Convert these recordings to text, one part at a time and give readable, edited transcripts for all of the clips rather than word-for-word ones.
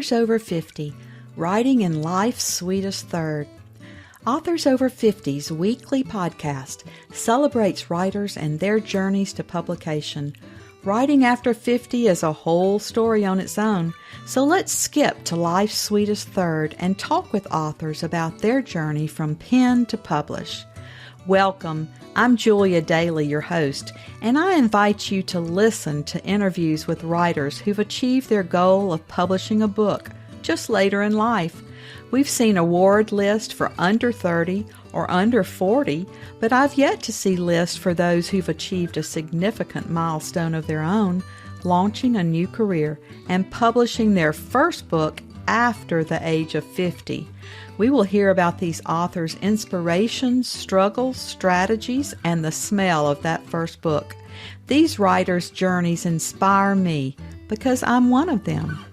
Authors Over 50, Writing in Life's Sweetest Third. Authors Over 50's weekly podcast celebrates writers and their journeys to publication. Writing after 50 is a whole story on its own, so let's skip to life's sweetest third and talk with authors about their journey from pen to publish. Welcome. I'm Julia Daly, your host, and I invite you to listen to interviews with writers who've achieved their goal of publishing a book just later in life. We've seen award lists for under 30 or under 40, but I've yet to see lists for those who've achieved a significant milestone of their own, launching a new career and publishing their first book after the age of 50. We will hear about these authors' inspirations, struggles, strategies, and the smell of that first book. These writers' journeys inspire me because I'm one of them.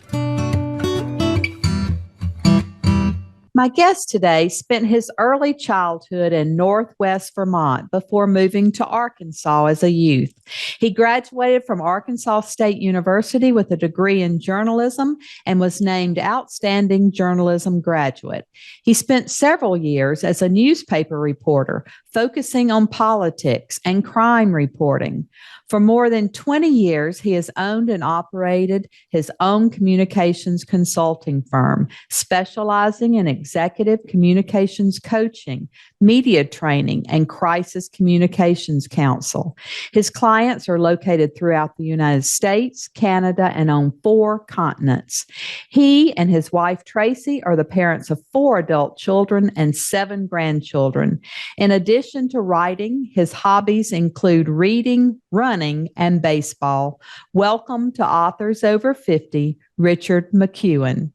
My guest today spent his early childhood in Northwest Vermont before moving to Arkansas as a youth. He graduated from Arkansas State University with a degree in journalism and was named Outstanding Journalism Graduate. He spent several years as a newspaper reporter, focusing on politics and crime reporting. For more than 20 years, he has owned and operated his own communications consulting firm, specializing in executive communications coaching, media training, and crisis communications counsel. His clients are located throughout the United States, Canada, and on 4 continents. He and his wife, Tracye, are the parents of 4 adult children and 7 grandchildren. In addition to writing, his hobbies include reading, running, and baseball. Welcome to Authors Over 50, Richard McKeown.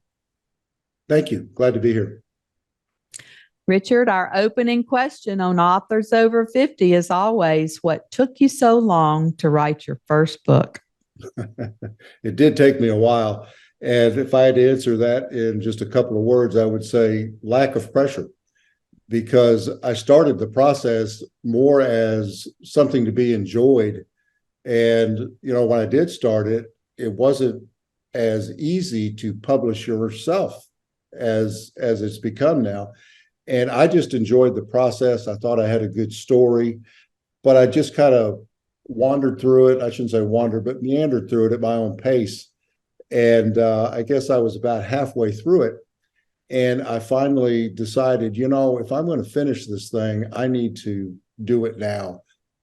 Thank you. Glad to be here. Richard, our opening question on Authors Over 50 is always, what took you so long to write your first book? It did take me a while. And if I had to answer that in just a couple of words, I would say lack of pressure, because I started the process more as something to be enjoyed. And, when I did start it, it wasn't as easy to publish yourself as it's become now. And I just enjoyed the process. I thought I had a good story, but I just kind of wandered through it. I shouldn't say wandered, but meandered through it at my own pace. And I guess I was about halfway through it. And I finally decided, if I'm going to finish this thing, I need to do it now.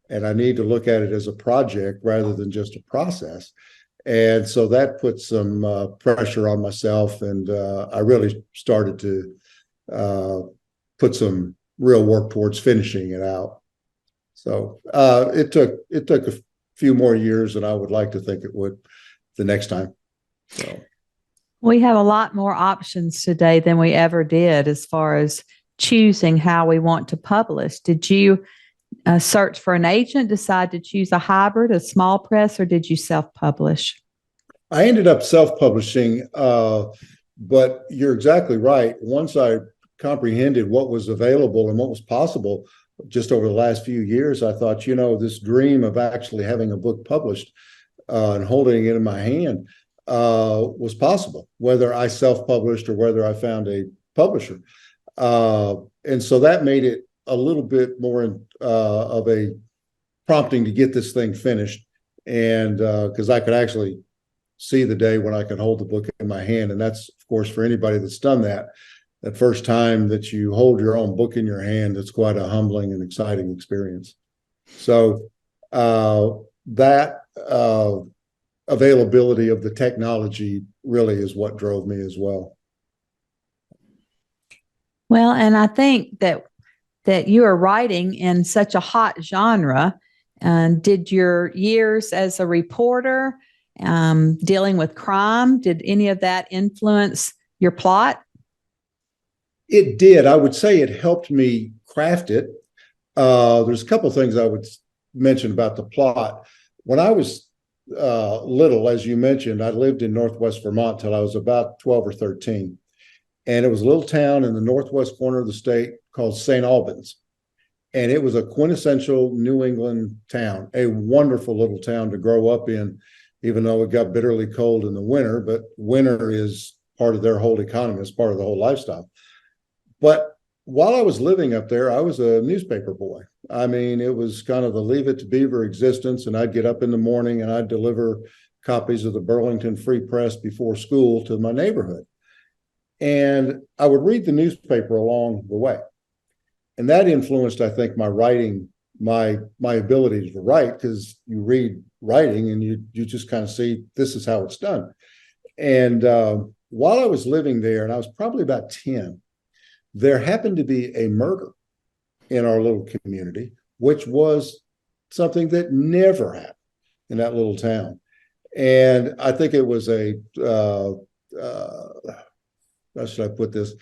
And I need to look at it as a project rather than just a process. And so that put some pressure on myself. And I really started to put some real work towards finishing it out. So it took a few more years than I would like to think it would the next time. So we have a lot more options today than we ever did as far as choosing how we want to publish. Did you search for an agent, decide to choose a hybrid, a small press, or did you self-publish? I ended up self-publishing, but you're exactly right. Once I comprehended what was available and what was possible just over the last few years, I thought, this dream of actually having a book published and holding it in my hand was possible, whether I self-published or whether I found a publisher. And so that made it a little bit more of a prompting to get this thing finished. And because I could actually see the day when I could hold the book in my hand. And that's, of course, for anybody that's done that first time that you hold your own book in your hand, it's quite a humbling and exciting experience. So that availability of the technology really is what drove me as well. Well, and I think that you are writing in such a hot genre. Did your years as a reporter, dealing with crime, did any of that influence your plot? It did. I would say it helped me craft it. There's a couple of things I would mention about the plot. When I was little, as you mentioned, I lived in Northwest Vermont till I was about 12 or 13. And it was a little town in the northwest corner of the state called St. Albans. And it was a quintessential New England town, a wonderful little town to grow up in, even though it got bitterly cold in the winter. But winter is part of their whole economy. It's part of the whole lifestyle. But while I was living up there, I was a newspaper boy. I mean, it was kind of the Leave It to Beaver existence. And I'd get up in the morning and I'd deliver copies of the Burlington Free Press before school to my neighborhood. And I would read the newspaper along the way. And that influenced, I think, my writing, my ability to write, because you read writing and you just kind of see this is how it's done. And while I was living there, and I was probably about 10, there happened to be a murder in our little community, which was something that never happened in that little town. And I think it was how should I put this?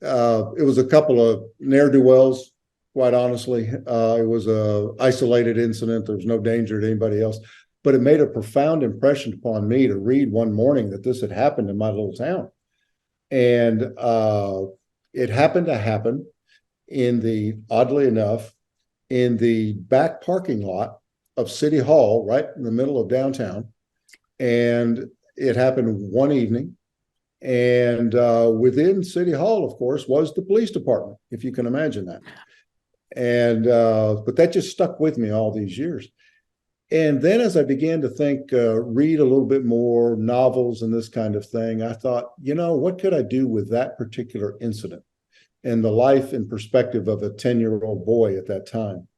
It was a couple of ne'er-do-wells, quite honestly. It was a isolated incident. There was no danger to anybody else, but it made a profound impression upon me to read one morning that this had happened in my little town. And it happened to happen oddly enough, in the back parking lot of City Hall, right in the middle of downtown. And it happened one evening. And within City Hall, of course, was the police department, if you can imagine that. And but that just stuck with me all these years. And then as I began to think, read a little bit more novels and this kind of thing, I thought, what could I do with that particular incident and the life and perspective of a 10-year-old boy at that time?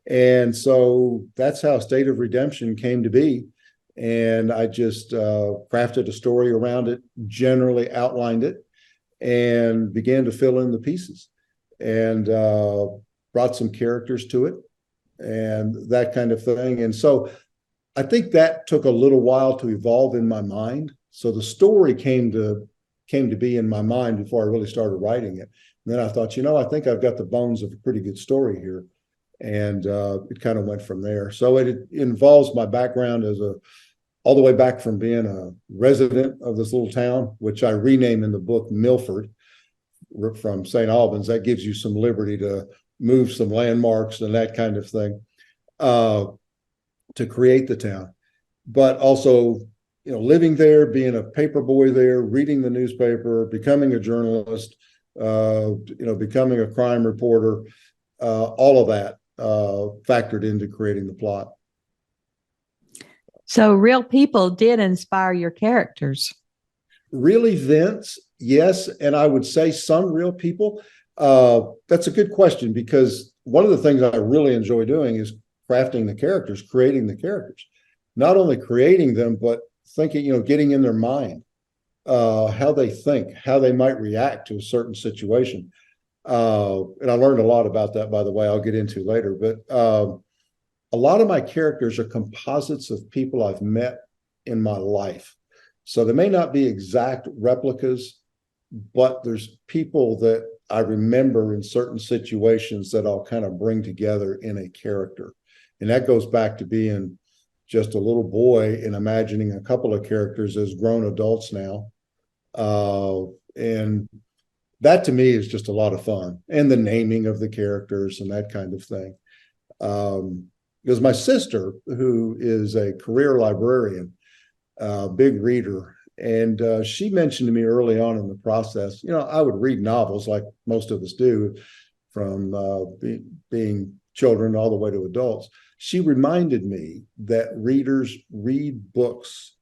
And so that's how State of Redemption came to be. And I just crafted a story around it, generally outlined it, and began to fill in the pieces, and brought some characters to it and that kind of thing. And so I think that took a little while to evolve in my mind. So the story came to be in my mind before I really started writing it. And then I thought, I think I've got the bones of a pretty good story here. And it kind of went from there. So it involves my background all the way back from being a resident of this little town, which I rename in the book Milford, from St. Albans. That gives you some liberty to move some landmarks and that kind of thing to create the town. But also, living there, being a paper boy there, reading the newspaper, becoming a journalist, becoming a crime reporter, all of that factored into creating the plot. So real people did inspire your characters. Real events, yes. And I would say some real people. That's a good question, because one of the things I really enjoy doing is crafting the characters, creating the characters. Not only creating them, but thinking, getting in their mind, how they think, how they might react to a certain situation. And I learned a lot about that, by the way, I'll get into later. But a lot of my characters are composites of people I've met in my life. So they may not be exact replicas, but there's people that I remember in certain situations that I'll kind of bring together in a character. And that goes back to being just a little boy and imagining a couple of characters as grown adults now. And that to me is just a lot of fun. And the naming of the characters and that kind of thing. Because my sister, who is a career librarian, big reader, and she mentioned to me early on in the process, I would read novels like most of us do, from being children all the way to adults. She reminded me that readers read books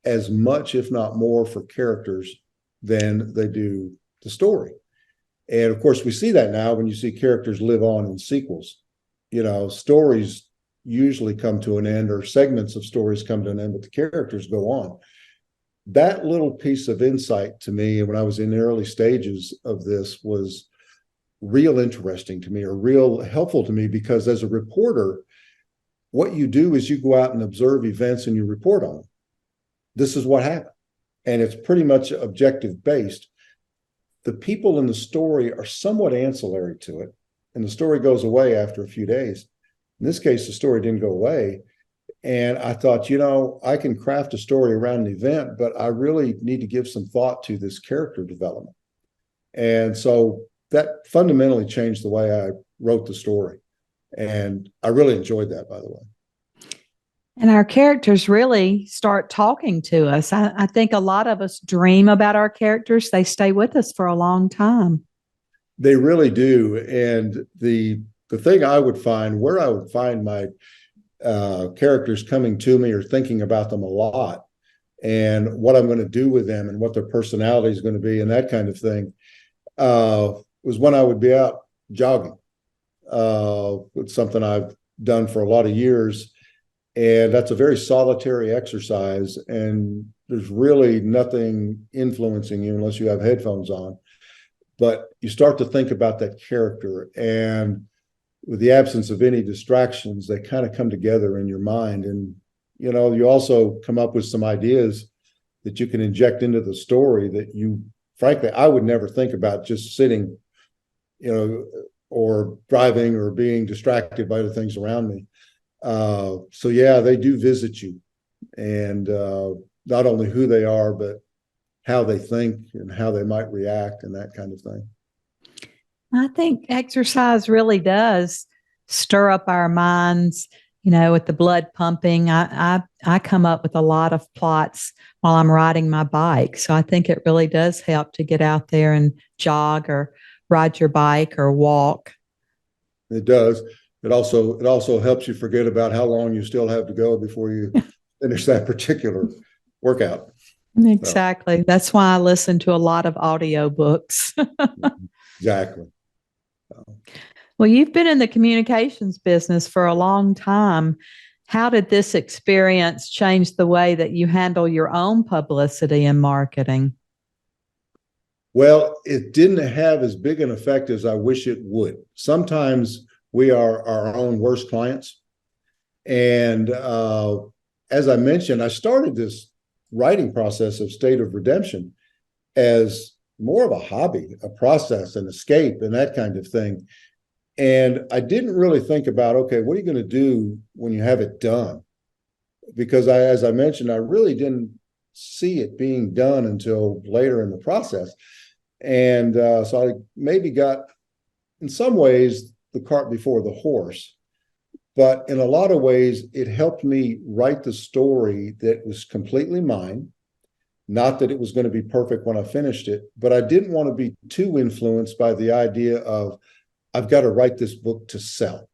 as much, if not more, for characters than they do the story. And of course, we see that now when you see characters live on in sequels. Stories usually come to an end, or segments of stories come to an end, but the characters go on. That little piece of insight to me when I was in the early stages of this was real interesting to me, or real helpful to me, because as a reporter, what you do is you go out and observe events and you report on them. This is what happened. And it's pretty much objective based. The people in the story are somewhat ancillary to it, and the story goes away after a few days. In this case, the story didn't go away. And I thought, I can craft a story around an event, but I really need to give some thought to this character development. And so that fundamentally changed the way I wrote the story. And I really enjoyed that, by the way. And our characters really start talking to us. I think a lot of us dream about our characters. They stay with us for a long time. They really do. And the thing I would find, where I would find my characters coming to me or thinking about them a lot, and what I'm going to do with them and what their personality is going to be and that kind of thing, was when I would be out jogging. It's something I've done for a lot of years. And that's a very solitary exercise. And there's really nothing influencing you unless you have headphones on. But you start to think about that character. And with the absence of any distractions, they kind of come together in your mind. And, you also come up with some ideas that you can inject into the story that frankly, I would never think about just sitting, or driving or being distracted by the things around me. So yeah, they do visit you, and not only who they are, but how they think and how they might react and that kind of thing. I think exercise really does stir up our minds. With the blood pumping, I come up with a lot of plots while I'm riding my bike. So I think it really does help to get out there and jog or ride your bike or walk. It does. It also helps you forget about how long you still have to go before you finish that particular workout. Exactly. So. That's why I listen to a lot of audiobooks. Exactly. Well, you've been in the communications business for a long time. How did this experience change the way that you handle your own publicity and marketing? Well, it didn't have as big an effect as I wish it would. Sometimes we are our own worst clients. And as I mentioned, I started this writing process of State of Redemption as more of a hobby, a process, an escape, and that kind of thing. And I didn't really think about, okay, what are you going to do when you have it done? Because as I mentioned, I really didn't see it being done until later in the process. And so I maybe got, in some ways, the cart before the horse. But in a lot of ways, it helped me write the story that was completely mine. Not that it was going to be perfect when I finished it, but I didn't want to be too influenced by the idea of, I've got to write this book to sell.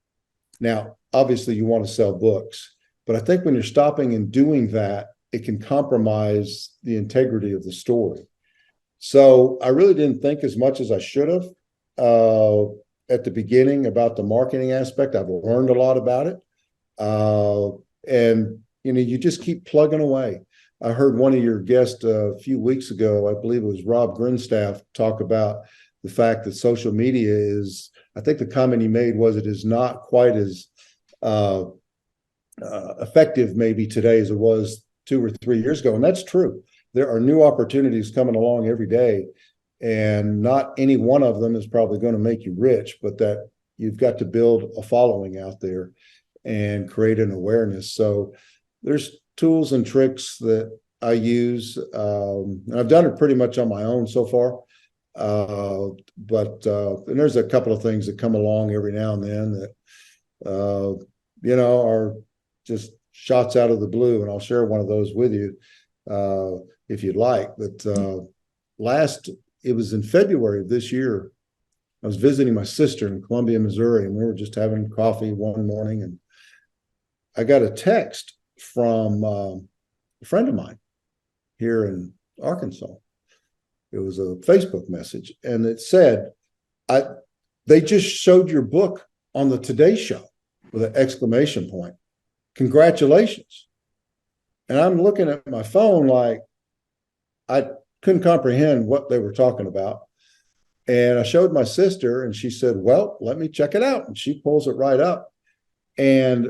Now, obviously, you want to sell books, but I think when you're stopping and doing that, it can compromise the integrity of the story. So I really didn't think as much as I should have at the beginning about the marketing aspect. I've learned a lot about it. And, you just keep plugging away. I heard one of your guests a few weeks ago, I believe it was Rob Grinstaff, talk about the fact that social media is, I think the comment he made was, it is not quite as effective maybe today as it was 2 or 3 years ago. And that's true. There are new opportunities coming along every day, and not any one of them is probably going to make you rich, but that you've got to build a following out there and create an awareness. So there's tools and tricks that I use. And I've done it pretty much on my own so far. But and there's a couple of things that come along every now and then that, are just shots out of the blue. And I'll share one of those with you if you'd like. But it was in February of this year. I was visiting my sister in Columbia, Missouri, and we were just having coffee one morning. And I got a text from a friend of mine here in Arkansas. It was a Facebook message, and it said, they just showed your book on the Today Show with an exclamation point. Congratulations. And I'm looking at my phone like I couldn't comprehend what they were talking about. And I showed my sister, and she said, well, let me check it out. And she pulls it right up. And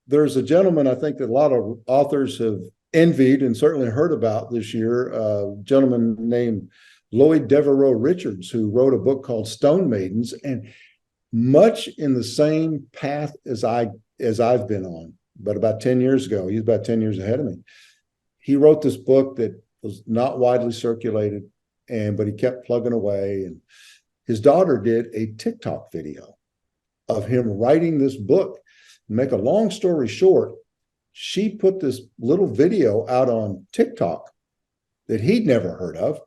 there's a gentleman I think that a lot of authors have envied and certainly heard about this year, a gentleman named Lloyd Devereaux Richards, who wrote a book called Stone Maidens, and much in the same path as I've been on, but about 10 years ago. He's about 10 years ahead of me. He wrote this book that was not widely circulated, but he kept plugging away. And his daughter did a TikTok video of him writing this book. Make a long story short, she put this little video out on TikTok that he'd never heard of.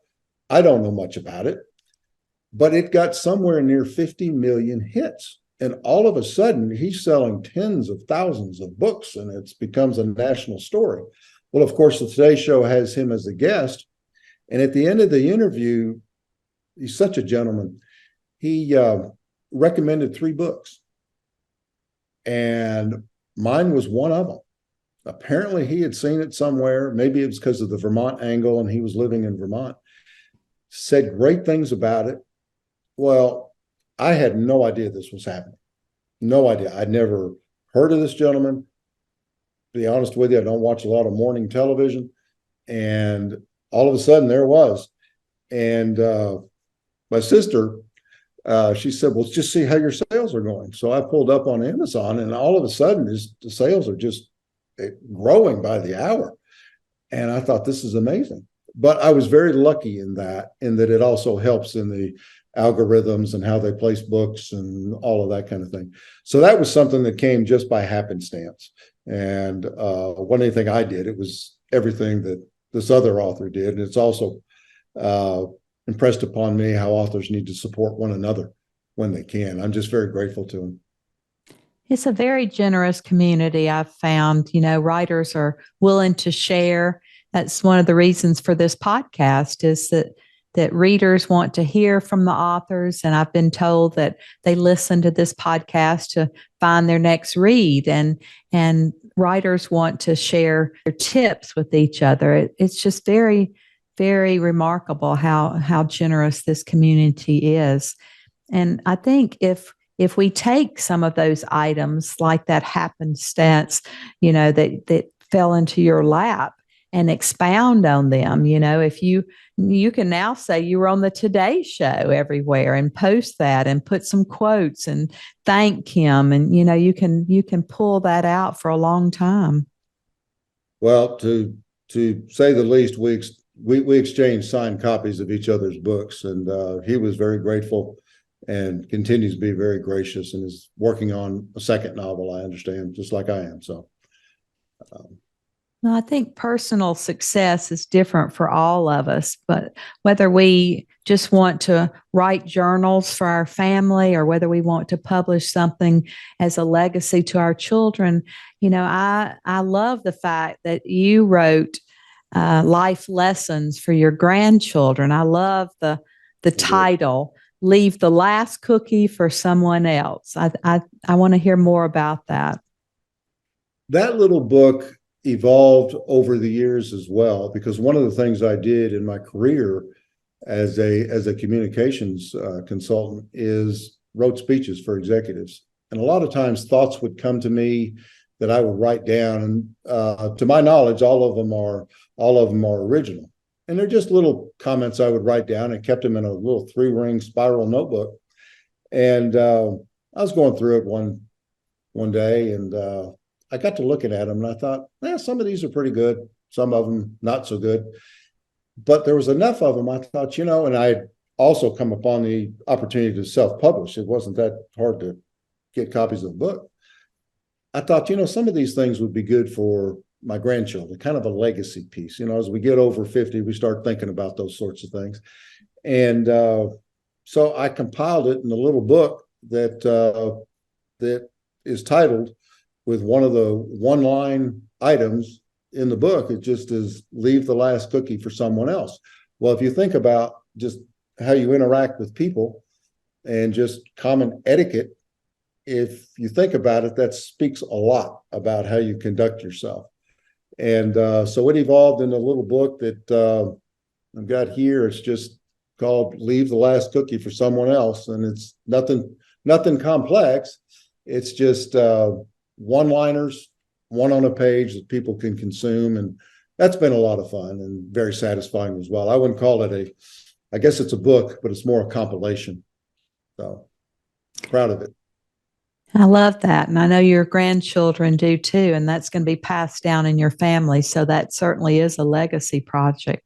I don't know much about it, but it got somewhere near 50 million hits. And all of a sudden, he's selling tens of thousands of books, and it becomes a national story. Well, of course, the Today Show has him as a guest. And at the end of the interview, he's such a gentleman. He recommended 3 books, and mine was one of them. Apparently, he had seen it somewhere. Maybe it was because of the Vermont angle, and he was living in Vermont. Said great things about it. Well, I had no idea this was happening. No idea. I'd never heard of this gentleman. To be honest with you, I don't watch a lot of morning television. And all of a sudden, there it was. And my sister, she said, well, just see how your sales are going. So I pulled up on Amazon, and all of a sudden, the sales are just growing by the hour. And I thought, this is amazing. But I was very lucky in that it also helps in the algorithms and how they place books and all of that kind of thing. So that was something that came just by happenstance. And wasn't anything I did. It was everything that this other author did. And it's also impressed upon me how authors need to support one another when they can. I'm just very grateful to them. It's a very generous community, I've found. Writers are willing to share. That's one of the reasons for this podcast, is that readers want to hear from the authors. And I've been told that they listen to this podcast to find their next read. And writers want to share their tips with each other. It's just very, very remarkable how generous this community is. And I think if we take some of those items like that happenstance, that fell into your lap, and expound on them, if you can now say you were on the Today Show everywhere and post that and put some quotes and thank him, and you can pull that out for a long time. Well, to say the least, we exchanged signed copies of each other's books, and he was very grateful and continues to be very gracious, and is working on a second novel, I understand, just like I am. So well, I think personal success is different for all of us, but whether we just want to write journals for our family or whether we want to publish something as a legacy to our children, I love the fact that you wrote life lessons for your grandchildren. I love the title, Leave the Last Cookie for Someone Else. I want to hear more about that. That little book evolved over the years as well, because one of the things I did in my career as a communications consultant is wrote speeches for executives. And a lot of times thoughts would come to me that I would write down. And to my knowledge, all of them are original. And they're just little comments I would write down, and kept them in a little 3-ring spiral notebook. And I was going through it one day, and I got to looking at them, and I thought, some of these are pretty good, some of them not so good. But there was enough of them, I thought, and I had also come upon the opportunity to self-publish. It wasn't that hard to get copies of the book. I thought, some of these things would be good for my grandchildren, kind of a legacy piece. As we get over 50, we start thinking about those sorts of things. And so I compiled it in a little book that is titled, with one of the one-line items in the book, it just is, leave the last cookie for someone else. Well, if you think about just how you interact with people and just common etiquette, if you think about it, that speaks a lot about how you conduct yourself. And so it evolved into a little book that I've got here. It's just called Leave the Last Cookie for Someone Else. And it's nothing complex. It's just one-liners, one on a page that people can consume. And that's been a lot of fun and very satisfying as well. I wouldn't call it I guess it's a book, but it's more a compilation. So proud of it. I love that. And I know your grandchildren do too. And that's going to be passed down in your family. So that certainly is a legacy project.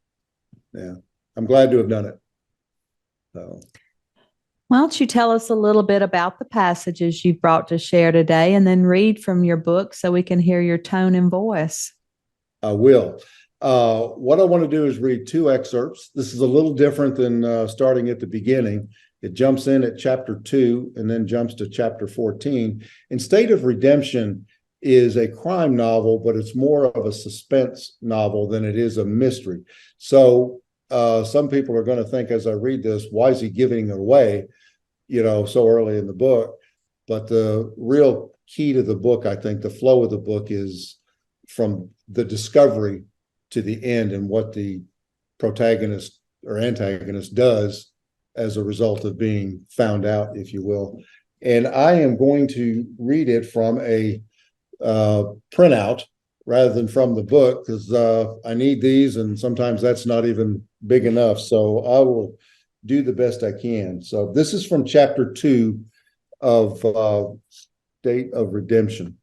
Yeah. I'm glad to have done it. So Why don't you tell us a little bit about the passages you've brought to share today and then read from your book so we can hear your tone and voice? I will. What I want to do is read two excerpts. This is a little different than starting at the beginning. It jumps in at chapter 2 and then jumps to chapter 14. And State of Redemption is a crime novel, but it's more of a suspense novel than it is a mystery. So some people are going to think as I read this, why is he giving it away, so early in the book? But the real key to the book, I think, the flow of the book is from the discovery to the end and what the protagonist or antagonist does as a result of being found out, if you will. And I am going to read it from a printout rather than from the book because I need these, and sometimes that's not even big enough. So I will do the best I can. So this is from chapter 2 of State of Redemption.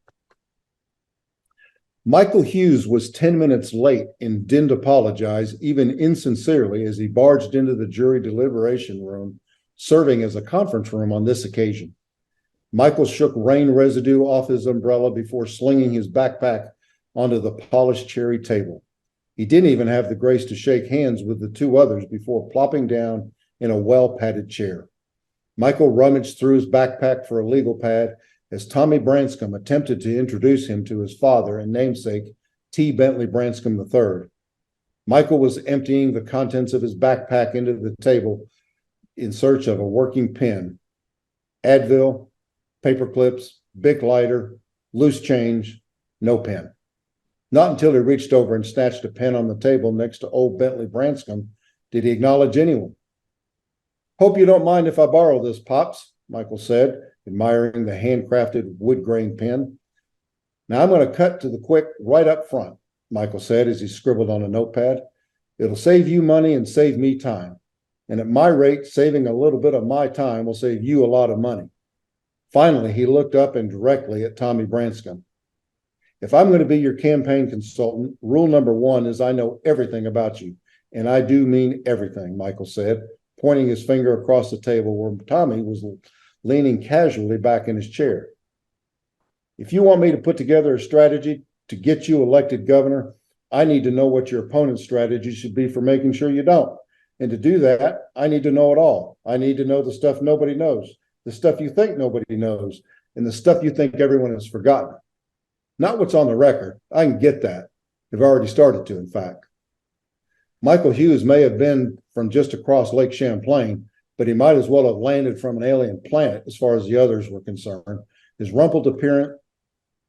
Michael Hughes was 10 minutes late and didn't apologize, even insincerely, as he barged into the jury deliberation room, serving as a conference room on this occasion. Michael shook rain residue off his umbrella before slinging his backpack onto the polished cherry table. He didn't even have the grace to shake hands with the two others before plopping down in a well-padded chair. Michael rummaged through his backpack for a legal pad as Tommy Branscombe attempted to introduce him to his father and namesake, T. Bentley Branscombe III. Michael was emptying the contents of his backpack into the table in search of a working pen, Advil, paper clips, Bic lighter, loose change, no pen. Not until he reached over and snatched a pen on the table next to old Bentley Branscombe did he acknowledge anyone. "Hope you don't mind if I borrow this, Pops," Michael said, admiring the handcrafted wood grain pen. "Now I'm going to cut to the quick right up front," Michael said as he scribbled on a notepad. "It'll save you money and save me time. And at my rate, saving a little bit of my time will save you a lot of money." Finally, he looked up and directly at Tommy Branscombe. "If I'm going to be your campaign consultant, rule number 1 is I know everything about you. And I do mean everything," Michael said, pointing his finger across the table where Tommy was leaning casually back in his chair. "If you want me to put together a strategy to get you elected governor, I need to know what your opponent's strategy should be for making sure you don't. And to do that, I need to know it all. I need to know the stuff nobody knows, the stuff you think nobody knows, and the stuff you think everyone has forgotten. Not what's on the record. I can get that. I've already started to, in fact." Michael Hughes may have been from just across Lake Champlain, but he might as well have landed from an alien planet as far as the others were concerned. His rumpled appearance,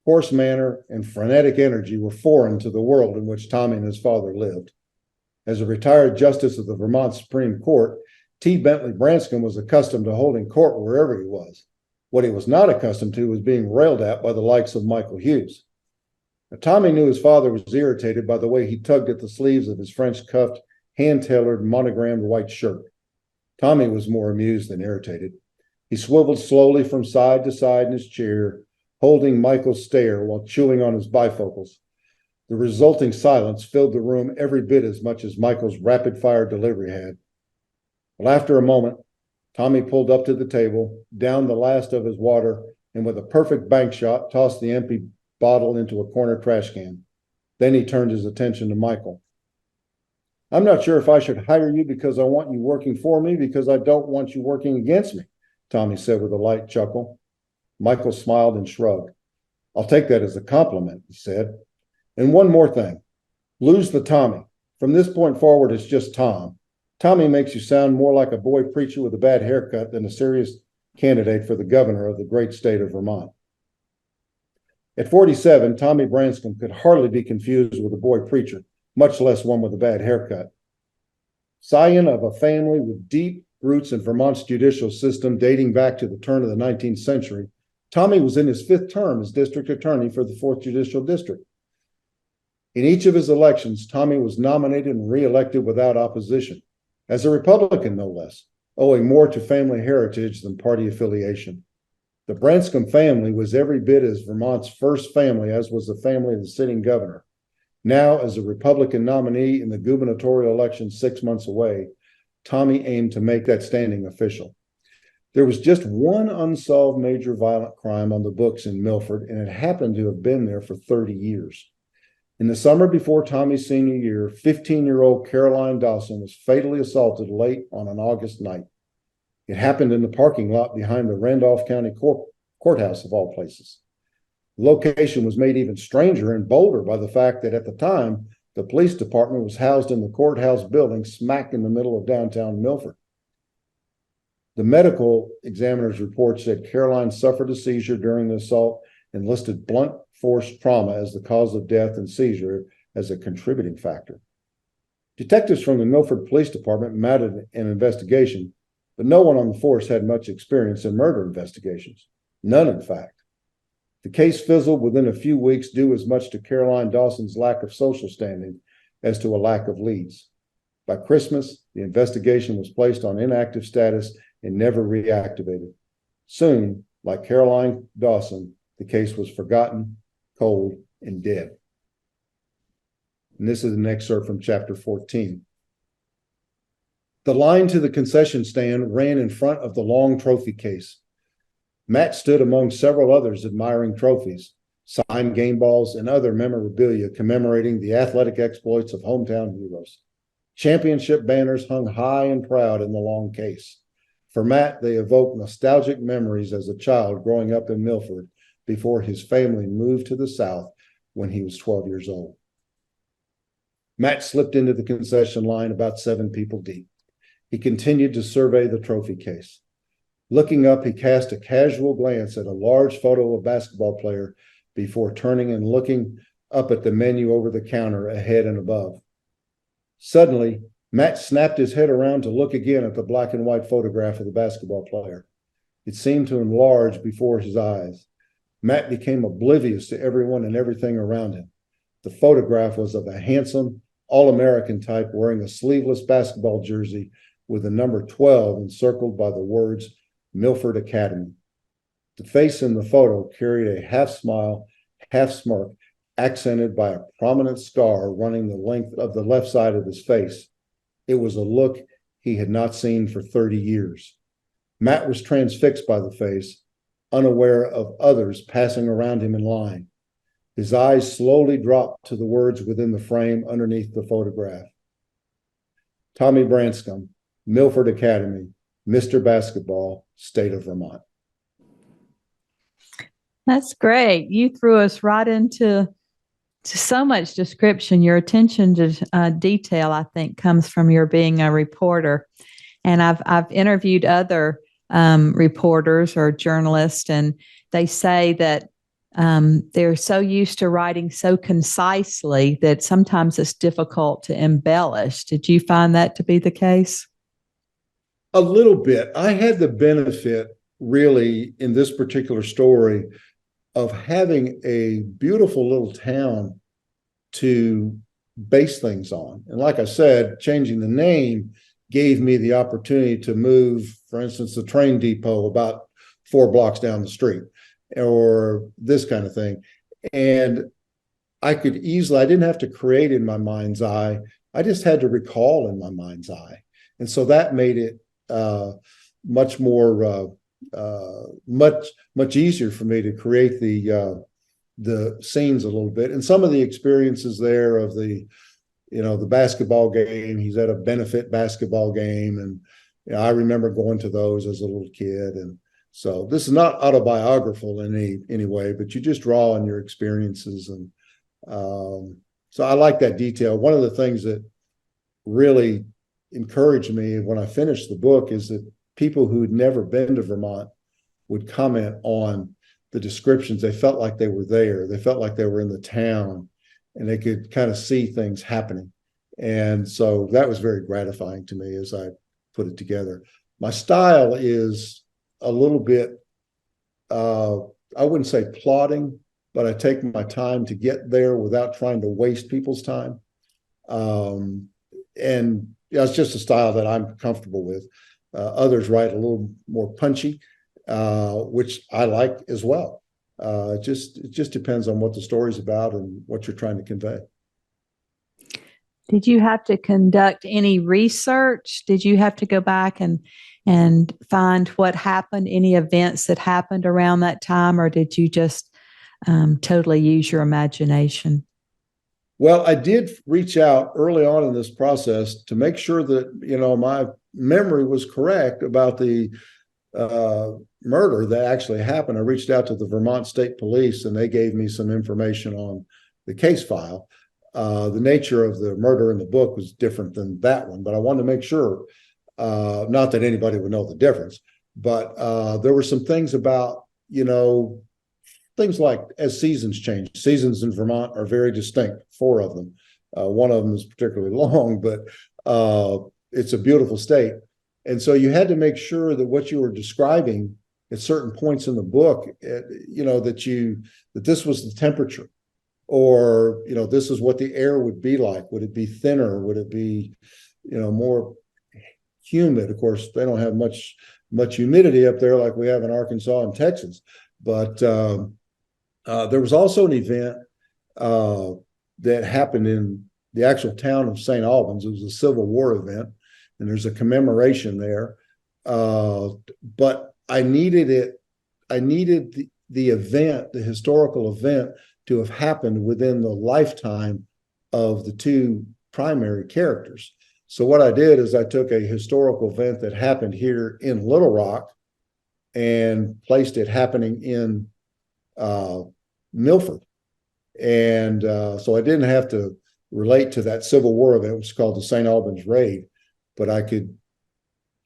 coarse manner, and frenetic energy were foreign to the world in which Tommy and his father lived. As a retired justice of the Vermont Supreme Court, T. Bentley Branscombe was accustomed to holding court wherever he was. What he was not accustomed to was being railed at by the likes of Michael Hughes. Now, Tommy knew his father was irritated by the way he tugged at the sleeves of his French-cuffed, hand-tailored, monogrammed white shirt. Tommy was more amused than irritated. He swiveled slowly from side to side in his chair, holding Michael's stare while chewing on his bifocals. The resulting silence filled the room every bit as much as Michael's rapid-fire delivery had. Well, after a moment, Tommy pulled up to the table, downed the last of his water, and with a perfect bank shot, tossed the empty bottle into a corner trash can. Then he turned his attention to Michael. "I'm not sure if I should hire you because I want you working for me, because I don't want you working against me," Tommy said with a light chuckle. Michael smiled and shrugged. "I'll take that as a compliment," he said. "And one more thing. Lose the Tommy. From this point forward, it's just Tom. Tommy makes you sound more like a boy preacher with a bad haircut than a serious candidate for the governor of the great state of Vermont." At 47, Tommy Branscombe could hardly be confused with a boy preacher, much less one with a bad haircut. Scion of a family with deep roots in Vermont's judicial system dating back to the turn of the 19th century, Tommy was in his 5th term as district attorney for the 4th Judicial District. In each of his elections, Tommy was nominated and reelected without opposition, as a Republican no less, owing more to family heritage than party affiliation. The Branscombe family was every bit as Vermont's first family as was the family of the sitting governor. Now, as a Republican nominee in the gubernatorial election 6 months away, Tommy aimed to make that standing official. There was just one unsolved major violent crime on the books in Milford, and it happened to have been there for 30 years. In the summer before Tommy's senior year, 15-year-old Caroline Dawson was fatally assaulted late on an August night. It happened in the parking lot behind the Randolph County Courthouse, of all places. The location was made even stranger and bolder by the fact that at the time, the police department was housed in the courthouse building smack in the middle of downtown Milford. The medical examiner's report said Caroline suffered a seizure during the assault and listed blunt force trauma as the cause of death and seizure as a contributing factor. Detectives from the Milford Police Department mounted an investigation, but no one on the force had much experience in murder investigations. None, in fact. The case fizzled within a few weeks, due as much to Caroline Dawson's lack of social standing as to a lack of leads. By Christmas, the investigation was placed on inactive status and never reactivated. Soon, like Caroline Dawson, the case was forgotten, cold, and dead. And this is an excerpt from chapter 14. The line to the concession stand ran in front of the long trophy case. Matt stood among several others admiring trophies, signed game balls, and other memorabilia commemorating the athletic exploits of hometown heroes. Championship banners hung high and proud in the long case. For Matt, they evoke nostalgic memories as a child growing up in Milford before his family moved to the South when he was 12 years old. Matt slipped into the concession line about 7 people deep. He continued to survey the trophy case. Looking up, he cast a casual glance at a large photo of a basketball player before turning and looking up at the menu over the counter ahead and above. Suddenly, Matt snapped his head around to look again at the black and white photograph of the basketball player. It seemed to enlarge before his eyes. Matt became oblivious to everyone and everything around him. The photograph was of a handsome, all-American type wearing a sleeveless basketball jersey with the number 12 encircled by the words Milford Academy. The face in the photo carried a half smile, half smirk, accented by a prominent scar running the length of the left side of his face. It was a look he had not seen for 30 years. Matt was transfixed by the face, unaware of others passing around him in line. His eyes slowly dropped to the words within the frame underneath the photograph. Tommy Branscombe, Milford Academy, Mr. Basketball, State of Vermont. That's great. You threw us right into so much description. Your attention to detail, I think, comes from your being a reporter. And I've interviewed other reporters or journalists, and they say that they're so used to writing so concisely that sometimes it's difficult to embellish. Did you find that to be the case? A little bit. I had the benefit, really, in this particular story of having a beautiful little town to base things on. And like I said, changing the name gave me the opportunity to move, for instance, the train depot about 4 blocks down the street, or this kind of thing. And I didn't have to create in my mind's eye. I just had to recall in my mind's eye. And so that made it much easier for me to create the scenes a little bit. And some of the experiences there of the basketball game. He's at a benefit basketball game, and I remember going to those as a little kid. And so this is not autobiographical in any way, but you just draw on your experiences. And so I like that detail. One of the things that really encouraged me when I finished the book is that people who had never been to Vermont would comment on the descriptions. They felt like they were there. They felt like they were in the town, and they could kind of see things happening. And so that was very gratifying to me as I put it together. My style is a little bit, I wouldn't say plodding, but I take my time to get there without trying to waste people's time. And it's just a style that I'm comfortable with. Others write a little more punchy, which I like as well. It just depends on what the story's about and what you're trying to convey. Did you have to conduct any research? Did you have to go back and and find what happened, any events that happened around that time, or did you just totally use your imagination? Well, I did reach out early on in this process to make sure that, my memory was correct about the murder that actually happened. I reached out to the Vermont State Police, and they gave me some information on the case file. The nature of the murder in the book was different than that one, but I wanted to make sure, not that anybody would know the difference, but there were some things about, things like as seasons change. Seasons in Vermont are very distinct, 4 of them. One of them is particularly long, but it's a beautiful state. And so you had to make sure that what you were describing at certain points in the book, that this was the temperature, or, this is what the air would be like. Would it be thinner? Would it be, more humid? Of course, they don't have much humidity up there like we have in Arkansas and Texas. But there was also an event that happened in the actual town of St. Albans. It was a Civil War event, and there's a commemoration there. But I needed the event, the historical event, to have happened within the lifetime of the 2 primary characters. So what I did is I took a historical event that happened here in Little Rock and placed it happening in Milford. And so I didn't have to relate to that Civil War event, which is called the St. Albans Raid, but the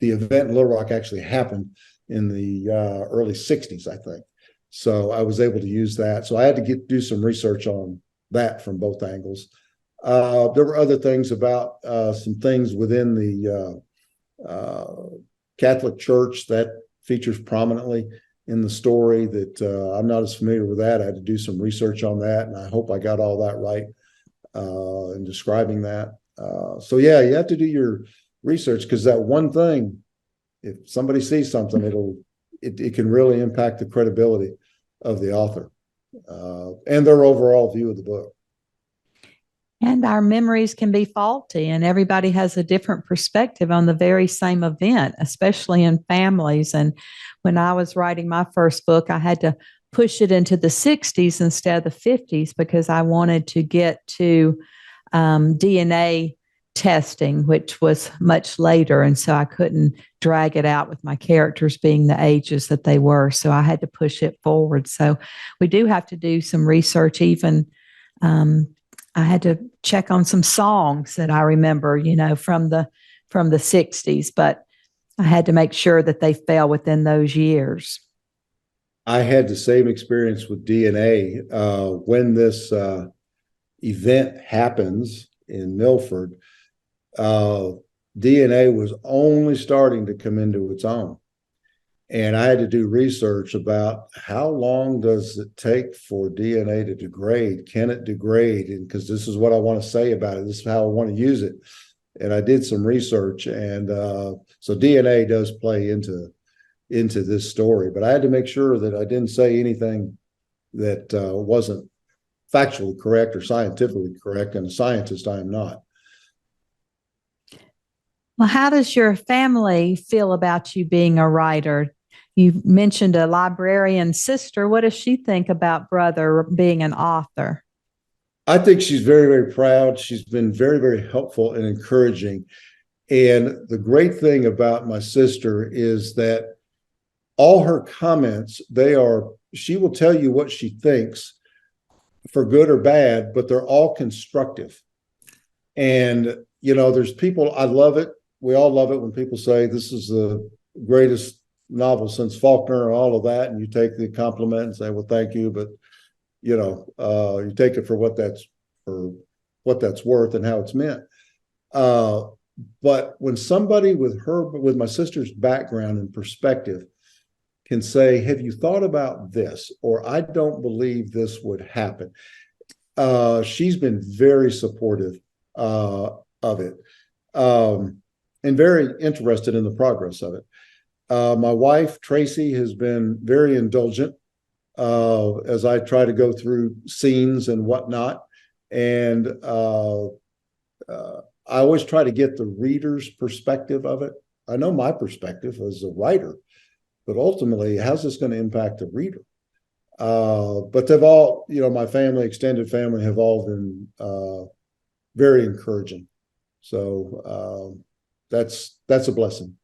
event in Little Rock actually happened in the early 60s, I think. So I was able to use that. So I had to do some research on that from both angles. There were other things about some things within the Catholic Church that features prominently in the story that I'm not as familiar with that. I had to do some research on that, and I hope I got all that right in describing that. So yeah, you have to do your research, because that one thing, if somebody sees something, it can really impact the credibility of the author and their overall view of the book. And our memories can be faulty, and everybody has a different perspective on the very same event, especially in families. And when I was writing my first book, I had to push it into the 60s instead of the 50s because I wanted to get to DNA testing, which was much later. And so I couldn't drag it out with my characters being the ages that they were. So I had to push it forward. So we do have to do some research. Even I had to check on some songs that I remember, from the 60s, but I had to make sure that they fell within those years. I had the same experience with DNA. When this event happens in Milford, DNA was only starting to come into its own. And I had to do research about how long does it take for DNA to degrade? Can it degrade? And because this is what I want to say about it. This is how I want to use it. And I did some research, and so DNA does play into this story. But I had to make sure that I didn't say anything that wasn't factually correct or scientifically correct. And a scientist, I am not. Well, how does your family feel about you being a writer? You mentioned a librarian sister. What does she think about brother being an author? I think she's very, very proud. She's been very, very helpful and encouraging. And the great thing about my sister is that all her comments, she will tell you what she thinks for good or bad, but they're all constructive. And, there's people, I love it. We all love it when people say this is the greatest novel since Faulkner and all of that. And you take the compliment and say, well, thank you. But, you take it for what that's worth and how it's meant. But when somebody with my sister's background and perspective can say, have you thought about this? Or I don't believe this would happen. She's been very supportive of it. And very interested in the progress of it. My wife, Tracye, has been very indulgent as I try to go through scenes and whatnot. And I always try to get the reader's perspective of it. I know my perspective as a writer, but ultimately, how's this going to impact the reader? But they've all, my family, extended family, have all been very encouraging. So that's a blessing.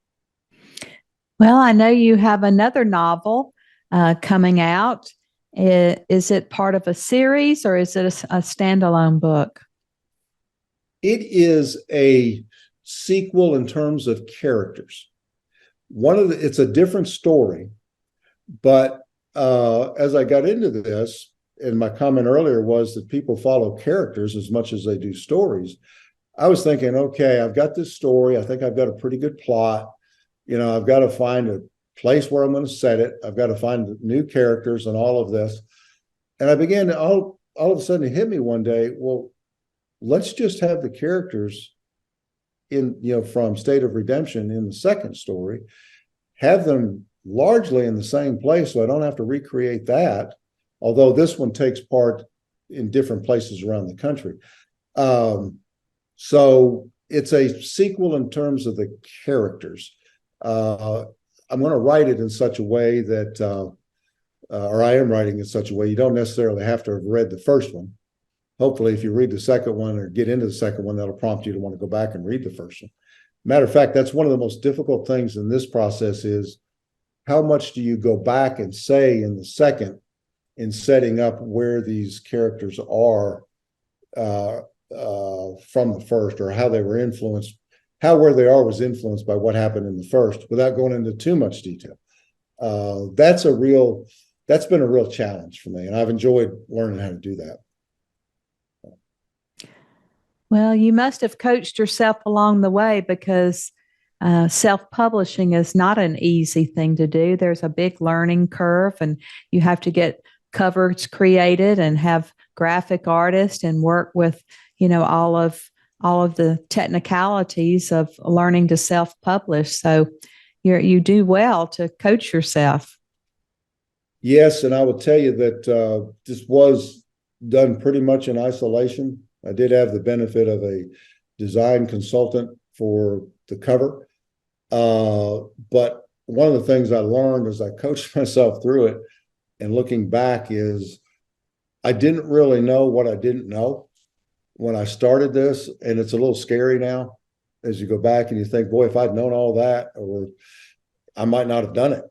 Well, I know you have another novel coming out. Is it part of a series or is it a standalone book? It is a sequel in terms of characters. It's a different story, but as I got into this, and my comment earlier was that people follow characters as much as they do stories. I was thinking, okay, I've got this story. I think I've got a pretty good plot. I've got to find a place where I'm going to set it. I've got to find new characters and all of this. And I began to all of a sudden it hit me one day, well, let's just have the characters from State of Redemption in the second story, have them largely in the same place so I don't have to recreate that, although this one takes part in different places around the country. So it's a sequel in terms of the characters. I'm going to write it in such a way that, or I am writing in such a way, you don't necessarily have to have read the first one. Hopefully, if you read the second one or get into the second one, that'll prompt you to want to go back and read the first one. Matter of fact, that's one of the most difficult things in this process is how much do you go back and say in the second in setting up where these characters are from the first, or how they were influenced, how where they are was influenced by what happened in the first, without going into too much detail. That's been a real challenge for me, and I've enjoyed learning how to do that. Well, you must have coached yourself along the way because self-publishing is not an easy thing to do. There's a big learning curve, and you have to get covers created and have graphic artists and work with, all of the technicalities of learning to self-publish. So you do well to coach yourself. Yes, and I will tell you that this was done pretty much in isolation. I did have the benefit of a design consultant for the cover. But one of the things I learned as I coached myself through it and looking back is I didn't really know what I didn't know when I started this. And it's a little scary now as you go back and you think, boy, if I'd known all that, or I might not have done it.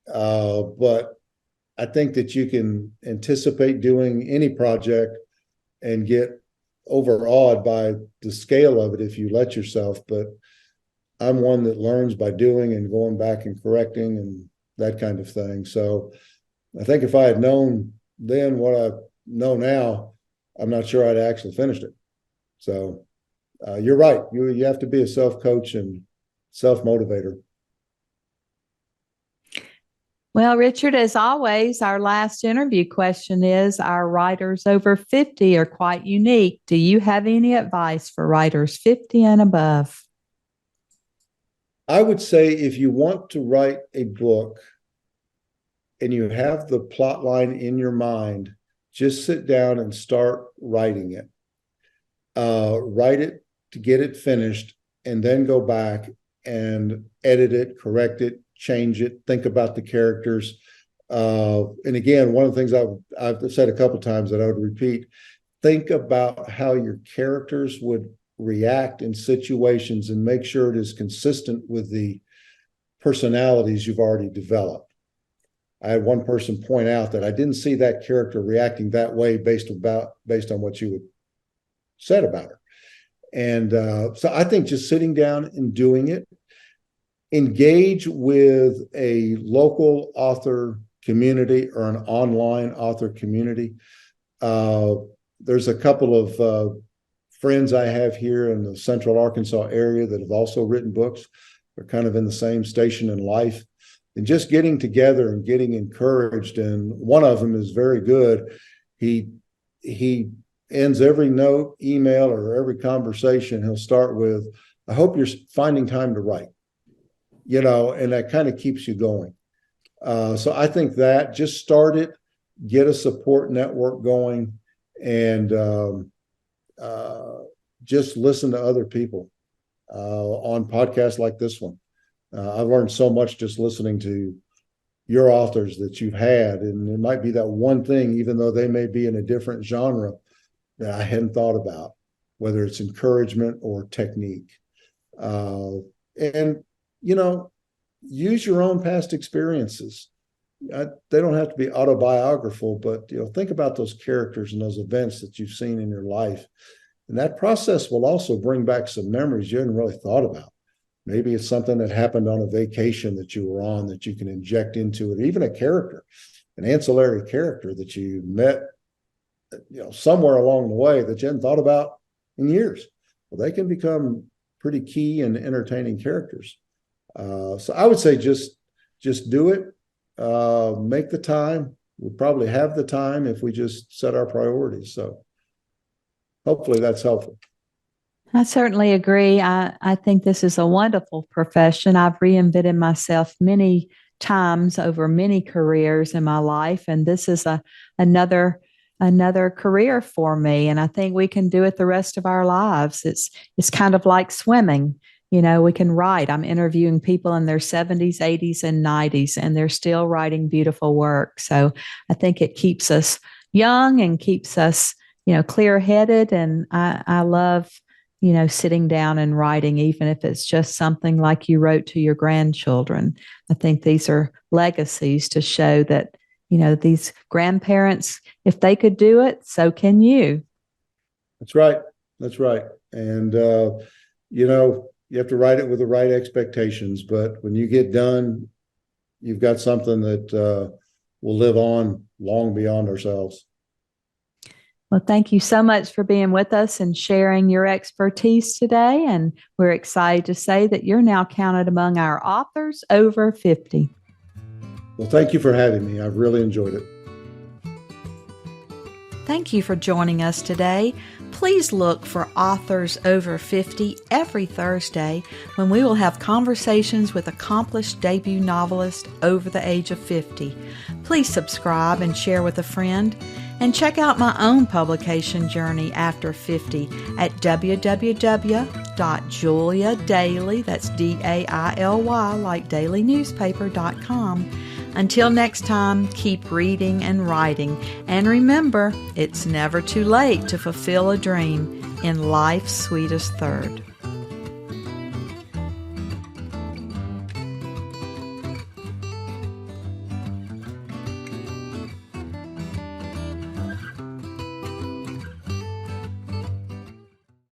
But I think that you can anticipate doing any project and get overawed by the scale of it if you let yourself. But I'm one that learns by doing and going back and correcting and that kind of thing. So I think if I had known then what I know now, I'm not sure I'd actually finished it. So you're right. You have to be a self-coach and self-motivator. Well, Richard, as always, our last interview question is, our writers over 50 are quite unique. Do you have any advice for writers 50 and above? I would say if you want to write a book and you have the plot line in your mind, just sit down and start writing it. Write it to get it finished, and then go back and edit it, correct it, change it, think about the characters. And again, one of the things I've said a couple of times that I would repeat, think about how your characters would react in situations and make sure it is consistent with the personalities you've already developed. I had one person point out that I didn't see that character reacting that way based on what you had said about her. And so I think just sitting down and doing it, engage with a local author community or an online author community. There's a couple of friends I have here in the Central Arkansas area that have also written books. They're kind of in the same station in life, and just getting together and getting encouraged. And one of them is very good. He ends every note, email, or every conversation, he'll start with, I hope you're finding time to write, and that kind of keeps you going. So I think that just start it, get a support network going, and just listen to other people on podcasts like this one. I've learned so much just listening to your authors that you've had, and it might be that one thing, even though they may be in a different genre, that I hadn't thought about, whether it's encouragement or technique. And, use your own past experiences. They don't have to be autobiographical, but, think about those characters and those events that you've seen in your life. And that process will also bring back some memories you hadn't really thought about. Maybe it's something that happened on a vacation that you were on that you can inject into it, even a character, an ancillary character that you met, somewhere along the way that you hadn't thought about in years. Well, they can become pretty key and entertaining characters. So I would say just do it. Make the time. We'll probably have the time if we just set our priorities. So hopefully that's helpful. I certainly agree. I think this is a wonderful profession. I've reinvented myself many times over many careers in my life, and this is another career for me. And I think we can do it the rest of our lives. It's kind of like swimming. We can write. I'm interviewing people in their 70s, 80s, and 90s, and they're still writing beautiful work. So I think it keeps us young and keeps us, clear-headed. And I love sitting down and writing, even if it's just something like you wrote to your grandchildren. I think these are legacies to show that, these grandparents, if they could do it, so can you. That's right. That's right. And, you have to write it with the right expectations, but when you get done, you've got something that will live on long beyond ourselves. Well, thank you so much for being with us and sharing your expertise today. And we're excited to say that you're now counted among our authors over 50. Well, thank you for having me. I've really enjoyed it. Thank you for joining us today. Please look for Authors Over 50 every Thursday when we will have conversations with accomplished debut novelists over the age of 50. Please subscribe and share with a friend. And check out my own publication journey after 50 at www.juliadaily, that's DAILY, like dailynewspaper.com. Until next time, keep reading and writing. And remember, it's never too late to fulfill a dream in life's sweetest third.